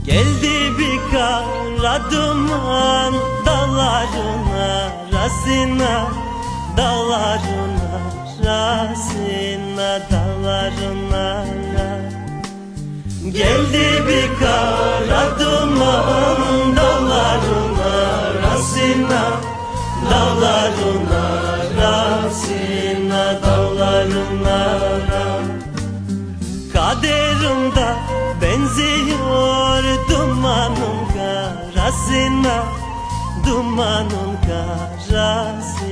Geldi bir kara duman dağların arasına, dağların arasına, dağların arasına. Geldi bir kara duman dağların arasına, dağların arasına, dağların arasına. Kaderimde benziyor dumanın karasına, dumanın karasına.